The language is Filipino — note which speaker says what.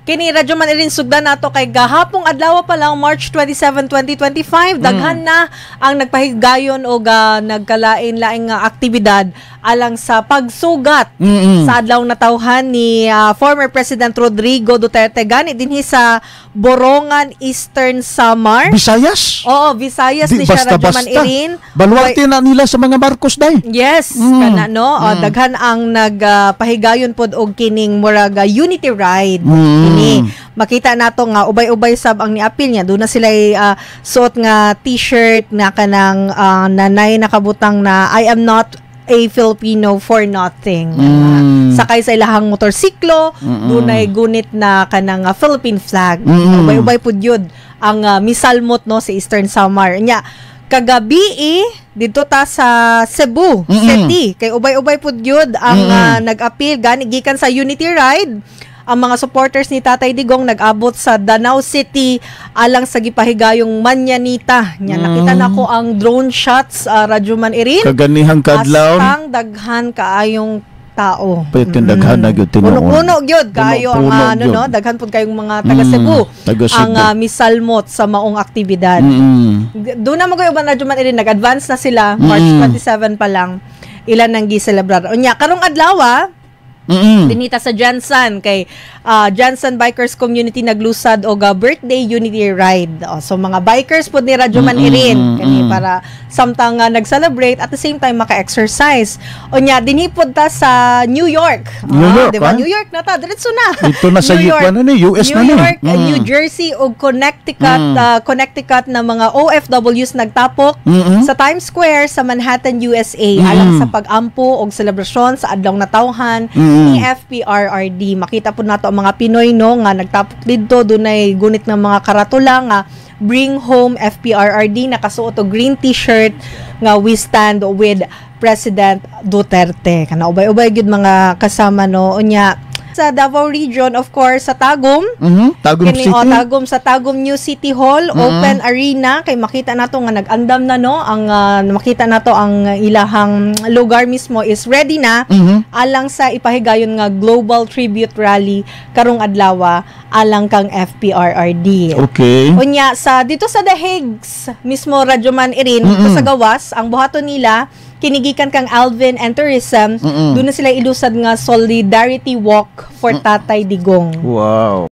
Speaker 1: Kini radyo man irin sugdan nato kay gahapong adlaw pa lang March 27, 2025 daghan na ang nagpahigayon o nagkalain-laing aktibidad alang sa pagsugat sa adlaw na tawhan ni former President Rodrigo Duterte gani dinhi sa Borongan, Eastern Samar.
Speaker 2: Visayas?
Speaker 1: Oo, Visayas ni siya radyo man irin.
Speaker 2: Baluarte na nila sa mga Marcos day.
Speaker 1: Yes, kana no. Daghan ang nagpahigayon pod og kining murag unity ride. Makita nato nga ubay-ubay sab ang niapil niya. Doon na sila suot nga t-shirt na kanang nanay nakabutang na I am not a Filipino for nothing. Sakay sa ilahang motorsiklo, doon ay gunit na kanang Philippine flag. Ubay-ubay pud yun ang misalmot no sa Eastern Samar. Nya kagabi dito ta sa Cebu City kay ubay-ubay pud yun ang nag-appeal gani gikan sa Unity Ride. Ang mga supporters ni Tatay Digong nag-abot sa Danau City alang sa gipahigayong manyanita. Nya nakita nako ang drone shots radyo man irin.
Speaker 2: Kaganihang kadlaw.
Speaker 1: Astang daghan kaayong tao.
Speaker 2: Pwede daghan na gyud tinuon.
Speaker 1: Puno gyud kayo ang no, daghan pud kayong mga taga Cebu. Ang misalmot sa maong aktibidad. Doon na mo kayo radyo man irin nag-advance na sila March 27 pa lang. Ilan nang gi-celebrar. Unya karong adlaw dinita sa Jansan kay Jansan Bikers Community naglusad og birthday unity ride. So mga bikers pud ni radyo man irin kani para samtang nag-celebrate at the same time maka-exercise. Unya dinhi pud ta sa New York. Diba? New York na ta diretso na.
Speaker 2: Ito na sa US na
Speaker 1: New York, New Jersey ug Connecticut na mga OFWs nagtapok sa Times Square sa Manhattan, USA alang sa pag-ampo og selebrasyon sa adlaw na tawhan ni FPRRD. Makita po nato ang mga Pinoy no nga nagtapok didto dunay gunit ng mga karatula nga Bring Home FPRRD, nakasuot og green t-shirt nga we stand with President Duterte. Kana ubay-ubay gyud mga kasama no. Unya sa Davao Region, of course, sa Tagum.
Speaker 2: Tagum City.
Speaker 1: Tagum sa Tagum New City Hall, open arena kay makita nato nga nag-andam na no ang makita nato ang ilahang lugar mismo is ready na alang sa ipahigayon nga Global Tribute Rally karong adlaw alang kang FPRRD.
Speaker 2: Okay.
Speaker 1: Unya sa dito sa The Higgs mismo radyo man irin sa gawas ang buhaton nila kinigikan kang Alvin and Tourism, doon na sila ilusad nga Solidarity Walk for Tatay Digong.
Speaker 2: Wow.